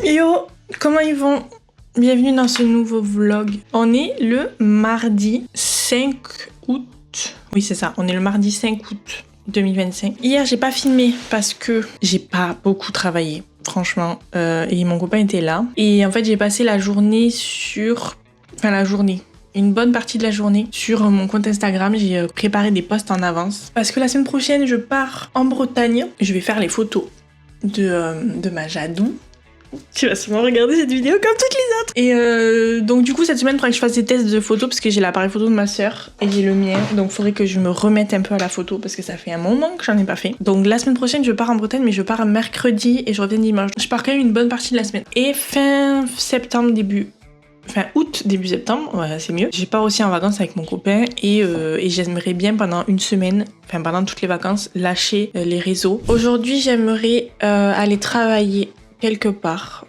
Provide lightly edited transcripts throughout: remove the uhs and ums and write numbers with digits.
Yo, comment ils vont? Bienvenue dans ce nouveau vlog. On est le mardi 5 août. Oui, c'est ça, on est le mardi 5 août 2025. Hier, j'ai pas filmé parce que j'ai pas beaucoup travaillé, franchement. Et mon copain était là. Et en fait, j'ai passé la journée une bonne partie de la journée sur mon compte Instagram. J'ai préparé des posts en avance. Parce que la semaine prochaine, je pars en Bretagne. Je vais faire les photos de ma Jadou. Tu vas sûrement regarder cette vidéo comme toutes les autres. Et donc du coup cette semaine il faudrait que je fasse des tests de photos parce que j'ai l'appareil photo de ma soeur et j'ai le mien. Donc il faudrait que je me remette un peu à la photo parce que ça fait un moment que j'en ai pas fait. Donc la semaine prochaine je pars en Bretagne mais je pars mercredi et je reviens dimanche. Je pars quand même une bonne partie de la semaine. Et fin août, début septembre, ouais, c'est mieux. Je pars aussi en vacances avec mon copain et j'aimerais bien pendant une semaine, pendant toutes les vacances, lâcher les réseaux. Aujourd'hui j'aimerais aller travailler quelque part.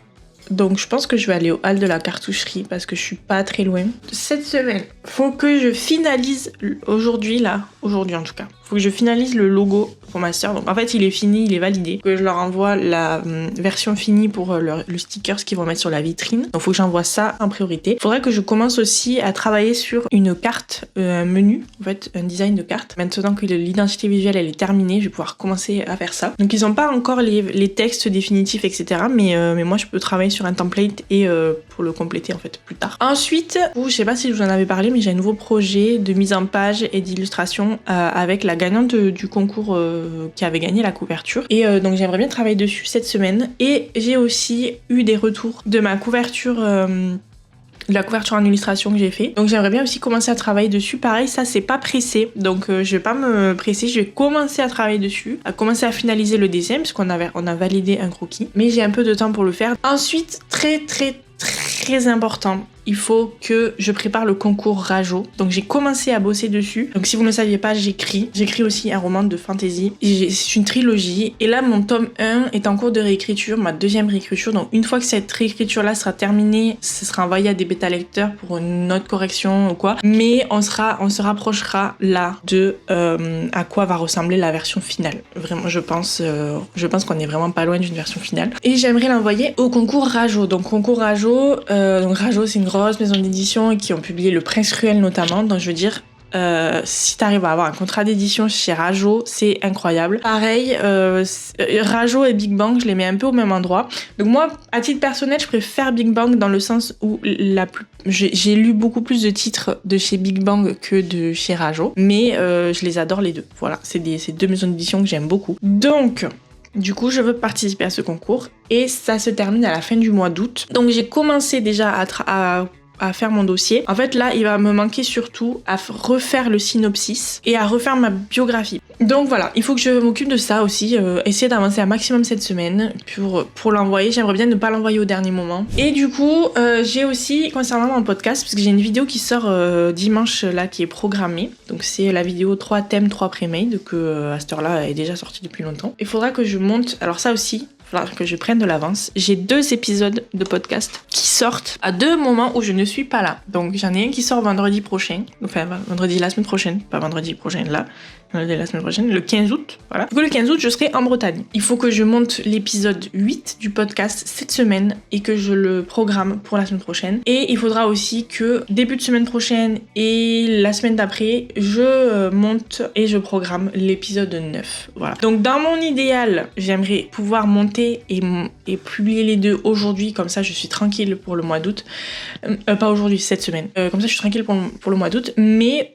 Donc je pense que je vais aller au hall de la cartoucherie parce que je suis pas très loin. Cette semaine, faut que je finalise aujourd'hui en tout cas. Faut que je finalise le logo pour ma soeur. Donc en fait il est fini, il est validé. Que je leur envoie la version finie pour le sticker qu'ils vont mettre sur la vitrine. Donc faut que j'envoie ça en priorité. Faudrait que je commence aussi à travailler sur une carte, un menu, en fait un design de carte. Maintenant que l'identité visuelle elle est terminée, je vais pouvoir commencer à faire ça. Donc ils ont pas encore les textes définitifs etc. Mais moi je peux travailler sur un template et pour le compléter en fait plus tard. Ensuite, je sais pas si je vous en avais parlé mais j'ai un nouveau projet de mise en page et d'illustration avec la gagnante du concours qui avait gagné la couverture. Et donc j'aimerais bien travailler dessus cette semaine. Et j'ai aussi eu des retours de ma couverture, de la couverture en illustration que j'ai fait. Donc j'aimerais bien aussi commencer à travailler dessus. Pareil, ça c'est pas pressé. Donc je vais pas me presser, je vais commencer à travailler dessus, à commencer à finaliser le dessin parce qu'on a validé un croquis. Mais j'ai un peu de temps pour le faire. Ensuite, très important, il faut que je prépare le concours Rajo. Donc j'ai commencé à bosser dessus. Donc si vous ne le saviez pas, j'écris aussi un roman de fantasy. C'est une trilogie. Et là, mon tome 1 est en cours de réécriture, ma deuxième réécriture. Donc une fois que cette réécriture-là sera terminée, ce sera envoyé à des bêta-lecteurs pour une autre correction ou quoi. Mais on se rapprochera là de à quoi va ressembler la version finale. Vraiment, je pense qu'on est vraiment pas loin d'une version finale. Et j'aimerais l'envoyer au concours Rajo. Donc concours Rajo, c'est une grosse maison d'édition qui ont publié Le Prince Cruel notamment. Donc je veux dire, si t'arrives à avoir un contrat d'édition chez Rajo, c'est incroyable. Pareil, Rajo et Big Bang, je les mets un peu au même endroit. Donc moi, à titre personnel, je préfère Big Bang dans le sens où j'ai lu beaucoup plus de titres de chez Big Bang que de chez Rajo. Mais je les adore les deux. Voilà, c'est deux maisons d'édition que j'aime beaucoup. Donc du coup, je veux participer à ce concours et ça se termine à la fin du mois d'août. Donc j'ai commencé déjà à faire mon dossier. En fait, là, il va me manquer surtout à refaire le synopsis et à refaire ma biographie. Donc voilà, il faut que je m'occupe de ça aussi, essayer d'avancer un maximum cette semaine pour l'envoyer. J'aimerais bien ne pas l'envoyer au dernier moment. Et du coup, j'ai aussi, concernant mon podcast, parce que j'ai une vidéo qui sort dimanche là, qui est programmée. Donc c'est la vidéo 3 thèmes, 3 pré-made, que à cette heure-là est déjà sortie depuis longtemps. Il faudra que je monte, alors ça aussi, il faudra que je prenne de l'avance. J'ai 2 épisodes de podcast qui sortent à 2 moments où je ne suis pas là. Donc j'en ai un qui sort vendredi prochain, enfin vendredi la semaine prochaine, pas vendredi prochain là, vendredi la semaine prochaine, le 15 août, voilà. Du coup le 15 août je serai en Bretagne. Il faut que je monte l'épisode 8 du podcast cette semaine et que je le programme pour la semaine prochaine. Et il faudra aussi que début de semaine prochaine et la semaine d'après, je monte et je programme l'épisode 9. Voilà. Donc dans mon idéal, j'aimerais pouvoir monter et publier les 2 aujourd'hui, comme ça je suis tranquille pour le mois d'août. Pas aujourd'hui, cette semaine. Comme ça je suis tranquille pour le mois d'août. Mais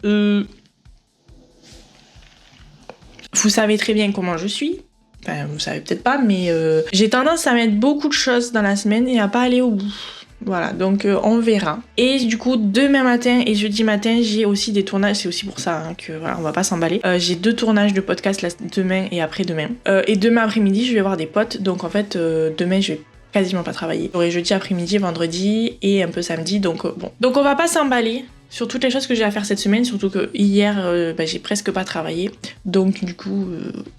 vous savez très bien comment je suis. Enfin, vous savez peut-être pas, mais j'ai tendance à mettre beaucoup de choses dans la semaine et à pas aller au bout. Voilà, donc on verra. Et du coup, demain matin et jeudi matin, j'ai aussi des tournages. C'est aussi pour ça que voilà, on va pas s'emballer. J'ai 2 tournages de podcast demain et après-demain. Et demain après-midi, je vais voir des potes. Donc en fait, demain, je vais quasiment pas travailler. J'aurai jeudi après-midi, vendredi et un peu samedi. Donc bon. Donc on va pas s'emballer sur toutes les choses que j'ai à faire cette semaine, surtout que hier j'ai presque pas travaillé, donc du coup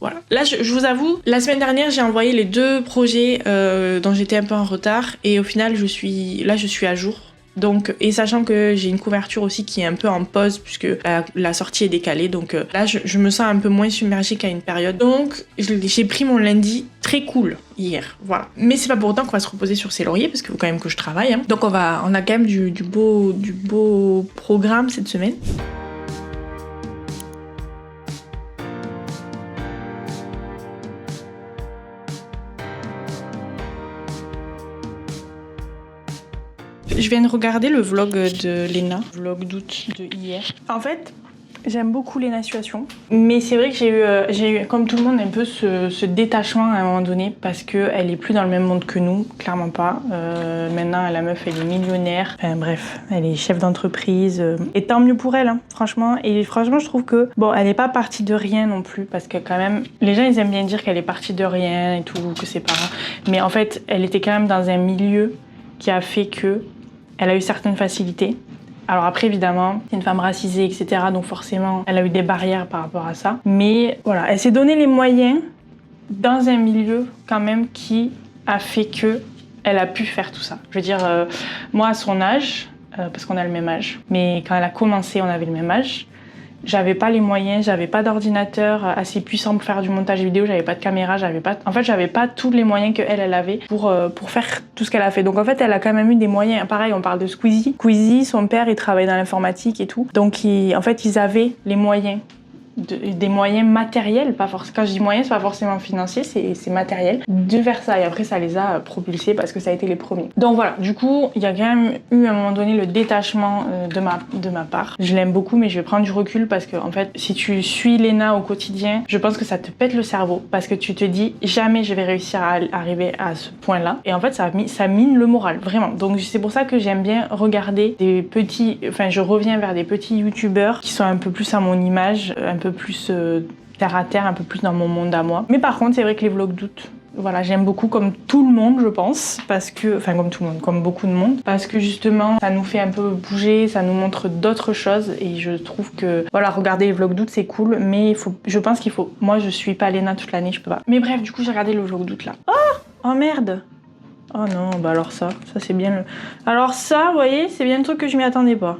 voilà. Là je vous avoue, la semaine dernière j'ai envoyé les 2 projets dont j'étais un peu en retard et au final je suis à jour. Donc, et sachant que j'ai une couverture aussi qui est un peu en pause puisque la sortie est décalée, donc là je me sens un peu moins submergée qu'à une période. Donc j'ai pris mon lundi très cool hier, voilà. Mais c'est pas pour autant qu'on va se reposer sur ses lauriers, parce qu'il faut quand même que je travaille. Hein. Donc on a quand même du beau programme cette semaine. Je viens de regarder le vlog de Léna, vlog d'août de hier. En fait, j'aime beaucoup Léna Situation, mais c'est vrai que j'ai eu, comme tout le monde, un peu ce détachement à un moment donné, parce qu'elle est plus dans le même monde que nous, clairement pas. Maintenant, la meuf, elle est millionnaire. Enfin bref, elle est chef d'entreprise. Et tant mieux pour elle, hein, franchement. Et franchement, je trouve que, bon, elle est pas partie de rien non plus, parce que quand même, les gens, ils aiment bien dire qu'elle est partie de rien et tout, que c'est pas grave. Mais en fait, elle était quand même dans un milieu qui a fait que elle a eu certaines facilités. Alors après, évidemment, c'est une femme racisée, etc. Donc forcément, elle a eu des barrières par rapport à ça. Mais voilà, elle s'est donné les moyens dans un milieu quand même qui a fait que elle a pu faire tout ça. Je veux dire, moi à son âge, parce qu'on a le même âge, mais quand elle a commencé, on avait le même âge, j'avais pas les moyens, j'avais pas d'ordinateur assez puissant pour faire du montage vidéo, j'avais pas de caméra, j'avais pas tous les moyens qu'elle avait pour faire tout ce qu'elle a fait. Donc en fait, elle a quand même eu des moyens. Pareil, on parle de Squeezie. Squeezie, son père, il travaillait dans l'informatique et tout. Donc en fait, ils avaient les moyens. Des moyens matériels, pas forcément. Quand je dis moyens, c'est pas forcément financier, c'est matériel, de faire ça. Et après, ça les a propulsés parce que ça a été les premiers. Donc voilà, du coup, il y a quand même eu à un moment donné le détachement de ma part. Je l'aime beaucoup, mais je vais prendre du recul parce que, en fait, si tu suis Léna au quotidien, je pense que ça te pète le cerveau parce que tu te dis jamais je vais réussir à arriver à ce point-là. Et en fait, ça mine le moral, vraiment. Donc c'est pour ça que j'aime bien regarder des petits. Enfin, je reviens vers des petits youtubeurs qui sont un peu plus à mon image, un peu plus terre à terre, un peu plus dans mon monde à moi. Mais par contre, c'est vrai que les vlogs d'août, voilà, j'aime beaucoup comme tout le monde, je pense, parce que, enfin comme tout le monde, comme beaucoup de monde, parce que justement, ça nous fait un peu bouger, ça nous montre d'autres choses, et je trouve que, voilà, regarder les vlogs d'août, c'est cool, mais je pense qu'il faut, moi je suis pas Léna toute l'année, je peux pas. Mais bref, du coup, j'ai regardé le vlog d'août là. Oh merde! Oh non, bah alors ça c'est bien le... Alors ça, vous voyez, c'est bien le truc que je m'y attendais pas.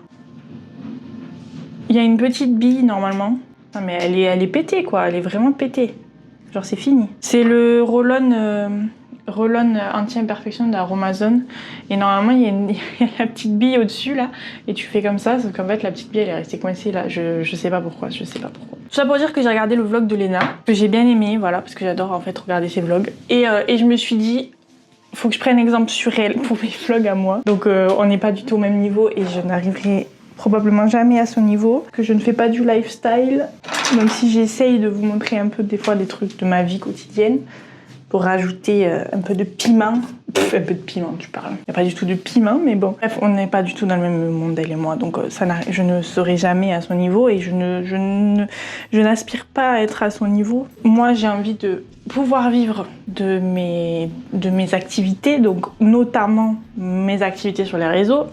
Il y a une petite bille, normalement. Non mais elle est pétée quoi, elle est vraiment pétée. Genre c'est fini. C'est le roll-on anti-imperfection d'Aromazone. Et normalement il y a la petite bille au-dessus là. Et tu fais comme ça, sauf qu'en fait la petite bille elle est restée coincée là. Je sais pas pourquoi, je sais pas pourquoi. Tout ça pour dire que j'ai regardé le vlog de Léna, que j'ai bien aimé, voilà, parce que j'adore en fait regarder ses vlogs. Et je me suis dit, faut que je prenne exemple sur elle pour mes vlogs à moi. Donc on n'est pas du tout au même niveau et je n'arriverai probablement jamais à son niveau, que je ne fais pas du lifestyle, même si j'essaye de vous montrer un peu des fois des trucs de ma vie quotidienne pour rajouter un peu de piment. Un peu de piment, tu parles. Il n'y a pas du tout de piment, mais bon. Bref, on n'est pas du tout dans le même monde, elle et moi, donc je ne serai jamais à son niveau et je n'aspire pas à être à son niveau. Moi, j'ai envie de pouvoir vivre de mes activités, donc notamment mes activités sur les réseaux.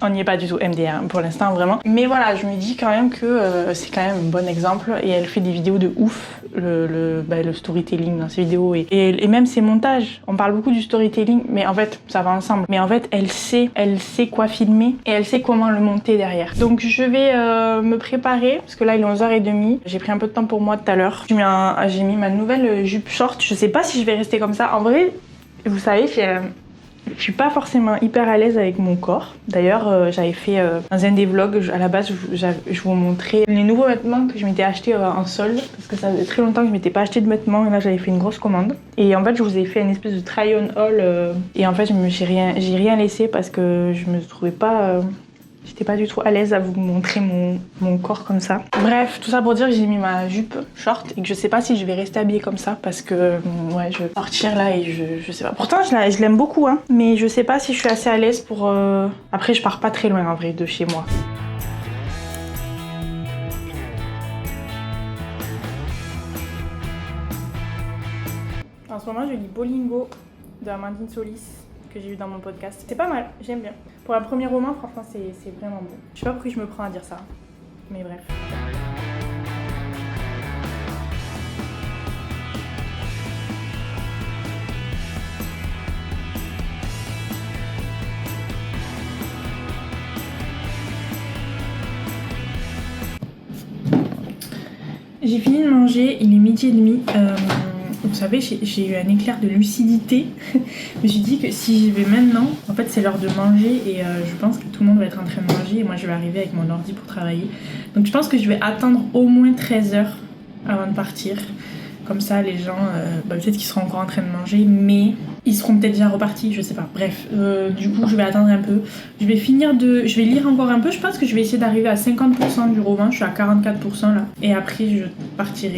On n'y est pas du tout MDR pour l'instant vraiment. Mais voilà, je me dis quand même que c'est quand même un bon exemple et elle fait des vidéos de ouf, le storytelling dans ses vidéos et même ses montages. On parle beaucoup du storytelling, mais en fait ça va ensemble. Mais en fait elle sait quoi filmer et elle sait comment le monter derrière. Donc je vais me préparer parce que là il est 11h30. J'ai pris un peu de temps pour moi tout à l'heure. J'ai mis ma nouvelle jupe short. Je sais pas si je vais rester comme ça. En vrai, vous savez, je suis pas forcément hyper à l'aise avec mon corps. D'ailleurs, j'avais fait dans un des vlogs, à la base, je vous montrais les nouveaux vêtements que je m'étais acheté en solde. Parce que ça faisait très longtemps que je m'étais pas acheté de vêtements et là j'avais fait une grosse commande. Et en fait, je vous ai fait une espèce de try-on haul. Et en fait, j'ai rien laissé parce que je me trouvais pas... J'étais pas du tout à l'aise à vous montrer mon corps comme ça. Bref, tout ça pour dire que j'ai mis ma jupe short et que je sais pas si je vais rester habillée comme ça parce que ouais, je vais sortir là et je sais pas. Pourtant, je l'aime beaucoup, hein, mais je sais pas si je suis assez à l'aise pour... Après, je pars pas très loin en vrai de chez moi. En ce moment, je lis Bolingo de Amandine Solis, que j'ai eu dans mon podcast. C'est pas mal, j'aime bien. Pour un premier roman, franchement, c'est vraiment bon. Je sais pas pourquoi je me prends à dire ça, mais bref. J'ai fini de manger, il est 12h30. Vous savez, j'ai eu un éclair de lucidité. Je me suis dit que si j'y vais maintenant, en fait c'est l'heure de manger et je pense que tout le monde va être en train de manger et moi je vais arriver avec mon ordi pour travailler. Donc je pense que je vais attendre au moins 13h avant de partir. Comme ça les gens, peut-être qu'ils seront encore en train de manger, mais ils seront peut-être déjà repartis, je sais pas. Bref, du coup je vais attendre un peu. Je vais lire encore un peu. Je pense que je vais essayer d'arriver à 50% du roman. Je suis à 44% là. Et après je partirai.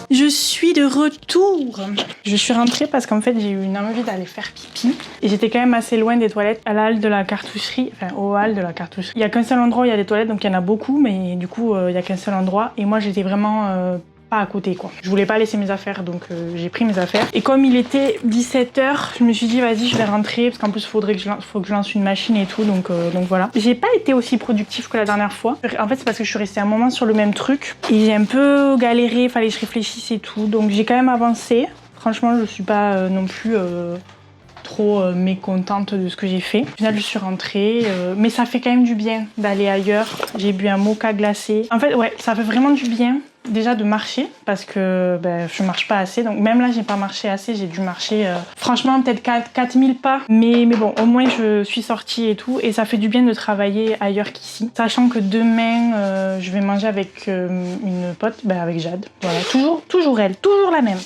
Je suis de retour. Je suis rentrée parce qu'en fait j'ai eu une envie d'aller faire pipi et j'étais quand même assez loin des toilettes à la halle de la cartoucherie, enfin au hall de la cartoucherie. Il y a qu'un seul endroit où il y a des toilettes, donc il y en a beaucoup, mais du coup il y a qu'un seul endroit et moi j'étais vraiment pas à côté quoi. Je voulais pas laisser mes affaires donc j'ai pris mes affaires et comme il était 17h, je me suis dit vas-y je vais rentrer parce qu'en plus faut que je lance une machine et tout donc voilà. J'ai pas été aussi productive que la dernière fois. En fait c'est parce que je suis restée un moment sur le même truc et j'ai un peu galéré, fallait que je réfléchisse et tout donc j'ai quand même avancé. Franchement je suis pas non plus trop mécontente de ce que j'ai fait. Au final je suis rentrée mais ça fait quand même du bien d'aller ailleurs. J'ai bu un mocha glacé. En fait ouais ça fait vraiment du bien. Déjà de marcher parce que je marche pas assez donc même là j'ai pas marché assez, j'ai dû marcher franchement peut-être 4000 pas mais bon au moins je suis sortie et tout et ça fait du bien de travailler ailleurs qu'ici sachant que demain je vais manger avec une pote avec Jade, voilà toujours elle, toujours la même.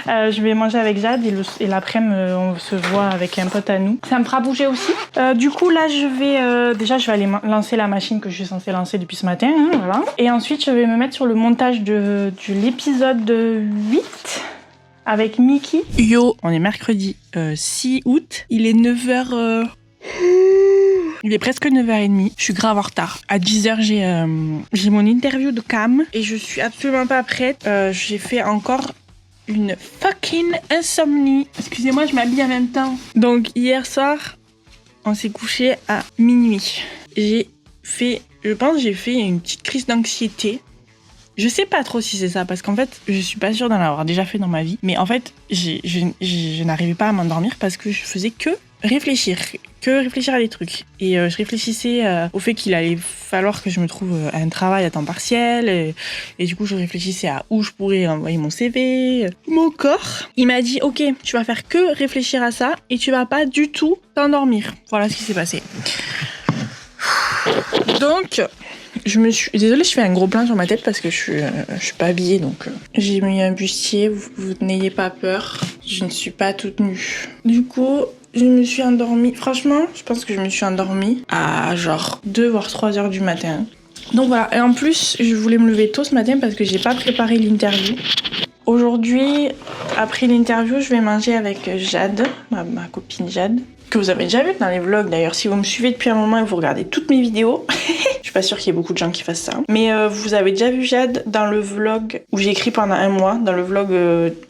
Je vais manger avec Jade et l'après-midi on se voit avec un pote à nous, ça me fera bouger aussi. Du coup là je vais déjà je vais aller lancer la machine que je suis censée lancer depuis ce matin hein, voilà. Et ensuite je vais me mettre sur le montage de l'épisode 8 avec Mickey. Yo, on est mercredi 6 août, il est 9h... Il est presque 9h30, je suis grave en retard. À 10h, j'ai mon interview de cam et je suis absolument pas prête. J'ai fait encore une fucking insomnie. Excusez-moi, je m'habille en même temps. Donc hier soir, on s'est couché à minuit. Je pense que j'ai fait une petite crise d'anxiété. Je sais pas trop si c'est ça, parce qu'en fait, je suis pas sûre d'en avoir déjà fait dans ma vie. Mais en fait, je n'arrivais pas à m'endormir parce que je faisais que réfléchir à des trucs. Et je réfléchissais au fait qu'il allait falloir que je me trouve un travail à temps partiel. Et du coup, je réfléchissais à où je pourrais envoyer mon CV. Mon corps, il m'a dit, ok, tu vas faire que réfléchir à ça et tu vas pas du tout t'endormir. Voilà ce qui s'est passé. Donc... Désolée, je fais un gros plan sur ma tête parce que je suis pas habillée donc j'ai mis un bustier, vous n'ayez pas peur, je ne suis pas toute nue. Du coup, je me suis endormie, franchement, je pense que je me suis endormie à genre 2 voire 3 heures du matin. Donc voilà, et en plus, je voulais me lever tôt ce matin parce que j'ai pas préparé l'interview. Aujourd'hui, après l'interview, je vais manger avec Jade, ma copine Jade, que vous avez déjà vu dans les vlogs d'ailleurs. Si vous me suivez depuis un moment et que vous regardez toutes mes vidéos, je suis pas sûre qu'il y ait beaucoup de gens qui fassent ça. Mais vous avez déjà vu Jade dans le vlog où j'ai écrit pendant un mois, dans le vlog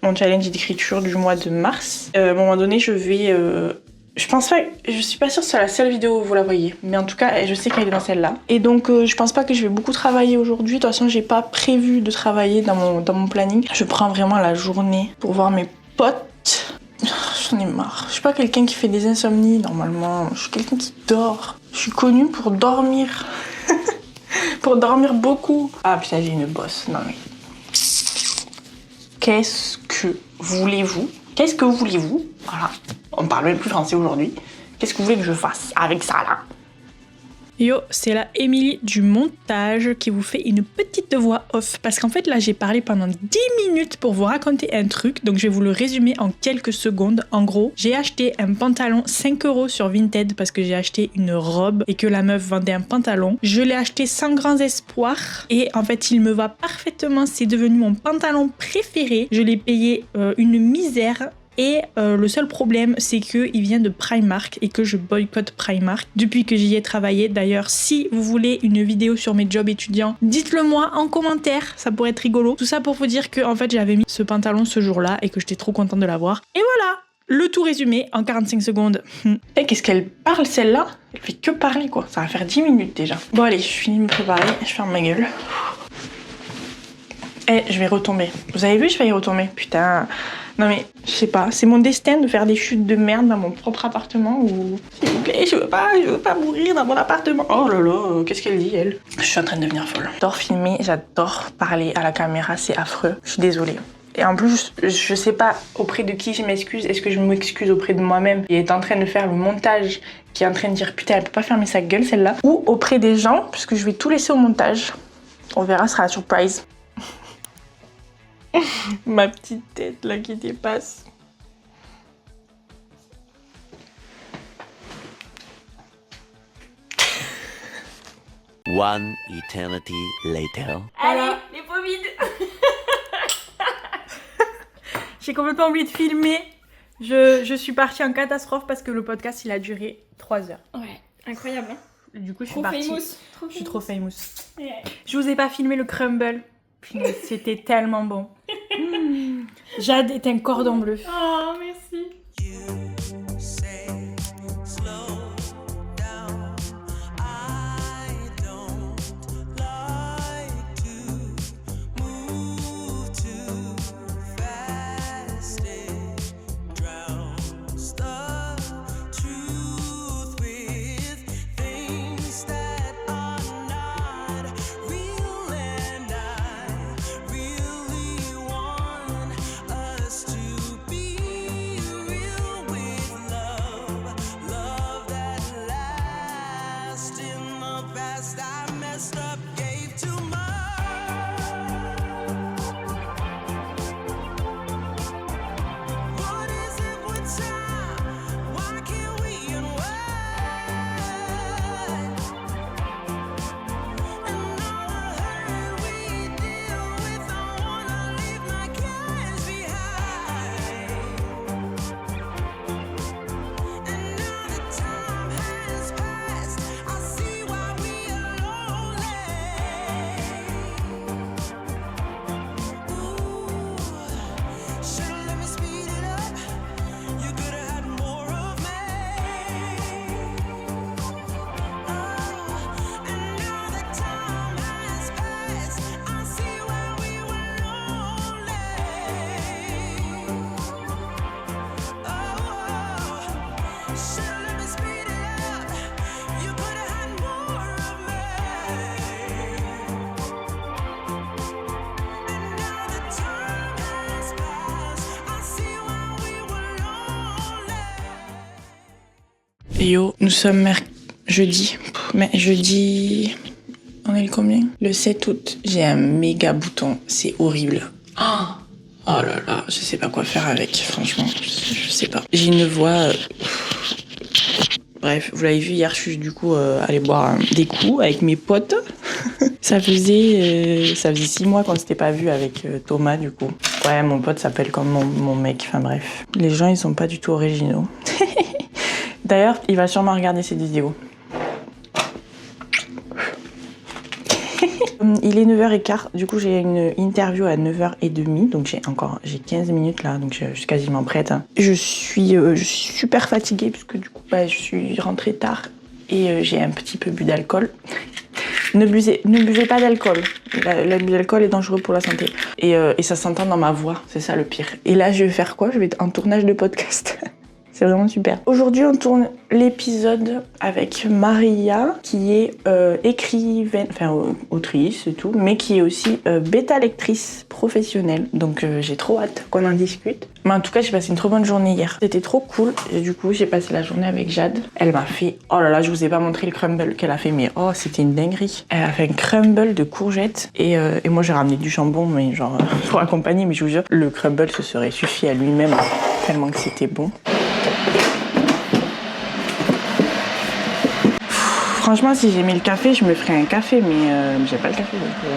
mon challenge d'écriture du mois de mars. À un moment donné, je suis pas sûre que c'est la seule vidéo où vous la voyez, mais en tout cas, je sais qu'elle est dans celle-là. Et donc, je pense pas que je vais beaucoup travailler aujourd'hui. De toute façon, j'ai pas prévu de travailler dans mon planning. Je prends vraiment la journée pour voir mes potes. j'en ai marre. Je suis pas quelqu'un qui fait des insomnies normalement. Je suis quelqu'un qui dort. Je suis connue pour dormir. Pour dormir beaucoup. Ah putain, j'ai une bosse. Non mais... Qu'est-ce que voulez-vous? Qu'est-ce que voulez-vous? Voilà. On parle même plus français aujourd'hui. Qu'est-ce que vous voulez que je fasse avec ça là? Yo, c'est la Émilie du montage qui vous fait une petite voix off. Parce qu'en fait, là, j'ai parlé pendant 10 minutes pour vous raconter un truc. Donc, je vais vous le résumer en quelques secondes. En gros, j'ai acheté un pantalon 5 € sur Vinted parce que j'ai acheté une robe et que la meuf vendait un pantalon. Je l'ai acheté sans grands espoirs. Et en fait, il me va parfaitement. C'est devenu mon pantalon préféré. Je l'ai payé une misère. Et le seul problème, c'est qu'il vient de Primark et que je boycotte Primark depuis que j'y ai travaillé. D'ailleurs, si vous voulez une vidéo sur mes jobs étudiants, dites-le moi en commentaire, ça pourrait être rigolo. Tout ça pour vous dire que en fait, j'avais mis ce pantalon ce jour-là et que j'étais trop contente de l'avoir. Et voilà, le tout résumé en 45 secondes. Et qu'est-ce qu'elle parle celle-là? Elle fait que parler quoi, ça va faire 10 minutes déjà. Bon allez, je finis de me préparer, je ferme ma gueule. Eh, je vais retomber. Vous avez vu, je vais y retomber. Putain. Non mais, je sais pas, c'est mon destin de faire des chutes de merde dans mon propre appartement ou... S'il vous plaît, je veux pas mourir dans mon appartement. Oh là là, qu'est-ce qu'elle dit, elle? Je suis en train de devenir folle. J'adore filmer, j'adore parler à la caméra, c'est affreux. Je suis désolée. Et en plus, je sais pas auprès de qui je m'excuse. Est-ce que je m'excuse auprès de moi-même qui est en train de faire le montage, qui est en train de dire putain, elle peut pas fermer sa gueule celle-là, ou auprès des gens, puisque je vais tout laisser au montage. On verra, ce sera la surprise. Ma petite tête là qui dépasse. One eternity later. Allez, les pots vides. J'ai complètement oublié de filmer. Je suis partie en catastrophe parce que le podcast il a duré 3 heures. Ouais, incroyable. Hein. Du coup, je suis Trop partie. famous. Je suis trop famous. Ouais. Je vous ai pas filmé le crumble. Punaise, c'était tellement bon. Jade est un cordon bleu. Oh, merci. Yo, nous sommes jeudi. Jeudi... On est le combien? Le 7 août. J'ai un méga bouton. C'est horrible. Oh là là, je sais pas quoi faire avec. Franchement, je sais pas. J'ai une voix... Bref, vous l'avez vu, hier, je suis du coup allée boire des coups avec mes potes. Ça faisait 6 mois qu'on s'était pas vu avec Thomas, du coup. Ouais, mon pote s'appelle comme mon mec. Enfin bref. Les gens, ils sont pas du tout originaux. D'ailleurs, il va sûrement regarder ces vidéos. Il est 9h15, du coup j'ai une interview à 9h30, donc j'ai 15 minutes là, donc je suis quasiment prête. Je suis super fatiguée parce que du coup je suis rentrée tard et j'ai un petit peu bu d'alcool. Ne buvez pas d'alcool, l'abus d'alcool est dangereux pour la santé. Et ça s'entend dans ma voix, c'est ça le pire. Et là je vais faire quoi? Je vais être en tournage de podcast. C'est vraiment super. Aujourd'hui, on tourne l'épisode avec Maria, qui est écrivaine, enfin autrice et tout, mais qui est aussi bêta lectrice professionnelle. Donc j'ai trop hâte qu'on en discute. Mais en tout cas, j'ai passé une trop bonne journée hier. C'était trop cool. Et du coup, j'ai passé la journée avec Jade. Elle m'a fait... Oh là là, je vous ai pas montré le crumble qu'elle a fait, mais oh, c'était une dinguerie. Elle a fait un crumble de courgettes. Et moi, j'ai ramené du jambon, mais genre pour accompagner. Mais je vous jure, le crumble se serait suffi à lui-même, tellement que c'était bon. Franchement, si j'aimais le café, je me ferais un café, mais j'ai pas le café, donc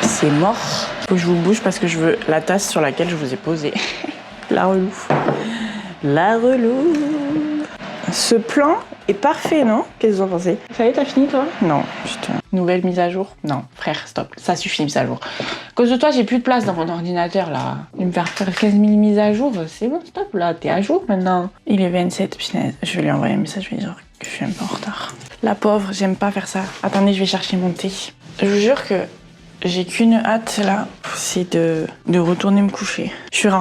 c'est mort. Faut que je vous bouge parce que je veux la tasse sur laquelle je vous ai posé. La relou. La relou. Ce plan est parfait, non? Qu'est-ce que vous en pensez? Ça y est, t'as fini, toi? Non, putain. Nouvelle mise à jour? Non, frère, stop. Ça suffit, mise à jour. À cause de toi, j'ai plus de place dans mon ordinateur, là. Je vais me faire 15 000 mises à jour. C'est bon, stop, là. T'es à jour, maintenant. Il est 27, putain. Je vais lui envoyer un message, je vais lui dire que je suis un peu en retard. La pauvre, j'aime pas faire ça. Attendez, je vais chercher mon thé. Je vous jure que j'ai qu'une hâte, là. C'est de retourner me coucher. Je suis en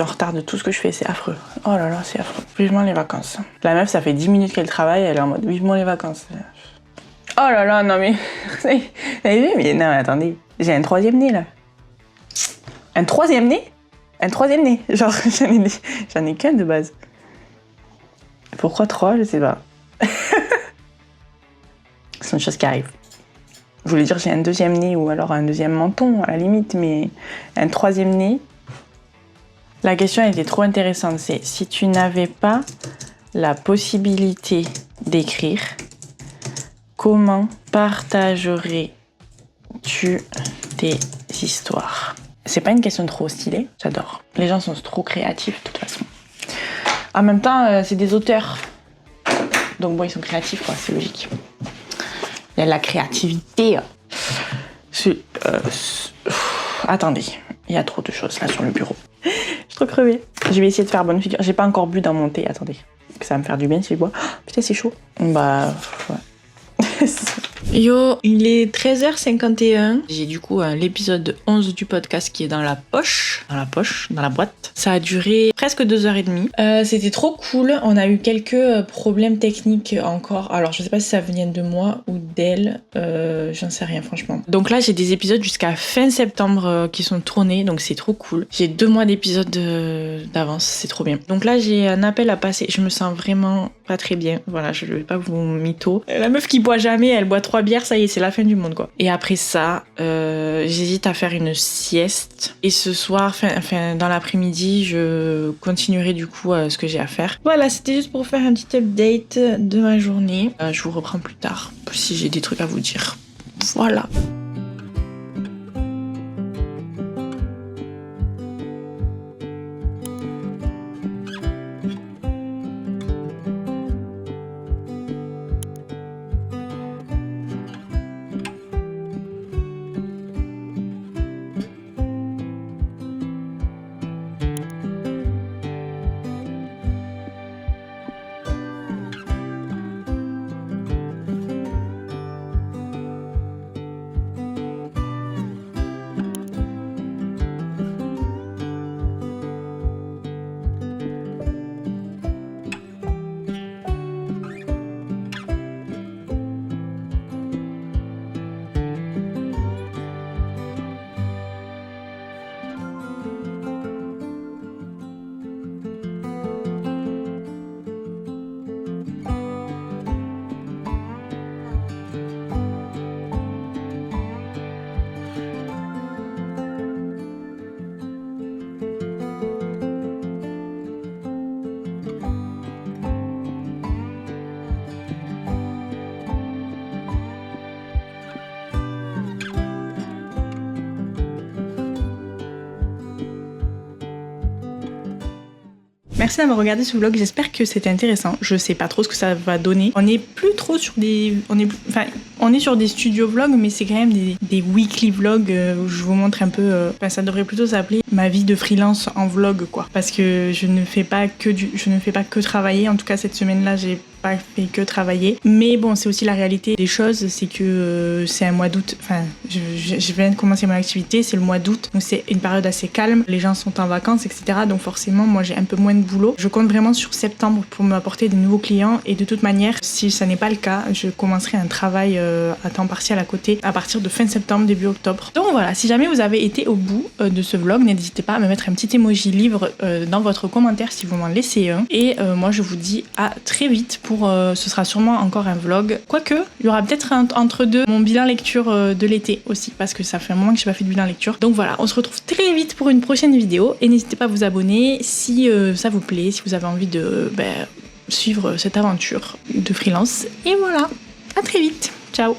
retard de tout ce que je fais, c'est affreux. Oh là là, c'est affreux. Vivement les vacances. La meuf, ça fait 10 minutes qu'elle travaille, elle est en mode vivement les vacances. Oh là là, non mais... Vous avez vu? Mais non, mais attendez. J'ai un 3e nez, là. Un 3e nez? Un 3e nez. Genre, j'en ai qu'un de base. Pourquoi 3? Je sais pas. C'est une chose qui arrive. Je voulais dire j'ai un 2e nez ou alors un 2e menton à la limite, mais un 3e nez. La question était trop intéressante, c'est si tu n'avais pas la possibilité d'écrire, comment partagerais-tu tes histoires? C'est pas une question trop stylée, j'adore. Les gens sont trop créatifs de toute façon. En même temps, c'est des auteurs. Donc bon, ils sont créatifs quoi, c'est logique. Il y a de la créativité. Attendez, il y a trop de choses là sur le bureau. Je suis trop crevée. Je vais essayer de faire bonne figure. J'ai pas encore bu dans mon thé, attendez. Que ça va me faire du bien si je bois. Oh, putain, c'est chaud. Bah, ouais. Yo, il est 13h51. J'ai du coup l'épisode 11 du podcast qui est dans la boîte. Ça a duré presque 2h30. C'était trop cool. On a eu quelques problèmes techniques encore. Alors, je sais pas si ça venait de moi ou d'elle. J'en sais rien, franchement. Donc là, j'ai des épisodes jusqu'à fin septembre qui sont tournés. Donc, c'est trop cool. J'ai 2 mois d'épisodes d'avance. C'est trop bien. Donc là, j'ai un appel à passer. Je me sens vraiment pas très bien. Voilà, je vais pas vous mytho. La meuf qui boit jamais, elle boit 3 bières, ça y est, c'est la fin du monde, quoi. Et après ça, j'hésite à faire une sieste. Et ce soir, enfin dans l'après-midi, je continuerai du coup ce que j'ai à faire. Voilà, c'était juste pour faire un petit update de ma journée. Je vous reprends plus tard, si j'ai des trucs à vous dire. Voilà. Merci d'avoir regardé ce vlog, j'espère que c'était intéressant. Je sais pas trop ce que ça va donner. On est plus trop sur des... On est sur des studio vlogs, mais c'est quand même des weekly vlogs où je vous montre un peu... ça devrait plutôt s'appeler ma vie de freelance en vlog, quoi. Parce que je ne fais pas que travailler. En tout cas, cette semaine-là, j'ai pas fait que travailler. Mais bon, c'est aussi la réalité des choses, c'est que c'est un mois d'août. Enfin, je viens de commencer mon activité, c'est le mois d'août, donc c'est une période assez calme. Les gens sont en vacances, etc. Donc forcément, moi j'ai un peu moins de boulot. Je compte vraiment sur septembre pour m'apporter des nouveaux clients. Et de toute manière, si ça n'est pas le cas, je commencerai un travail à temps partiel à côté à partir de fin septembre, début octobre. Donc voilà, si jamais vous avez été au bout de ce vlog, n'hésitez pas à me mettre un petit emoji livre dans votre commentaire si vous m'en laissez un. Et moi je vous dis à très vite pour ce sera sûrement encore un vlog. Quoique, il y aura peut-être entre deux mon bilan lecture de l'été aussi, parce que ça fait un moment que je n'ai pas fait de bilan lecture. Donc voilà, on se retrouve très vite pour une prochaine vidéo et n'hésitez pas à vous abonner si ça vous plaît, si vous avez envie de suivre cette aventure de freelance. Et voilà, à très vite, ciao.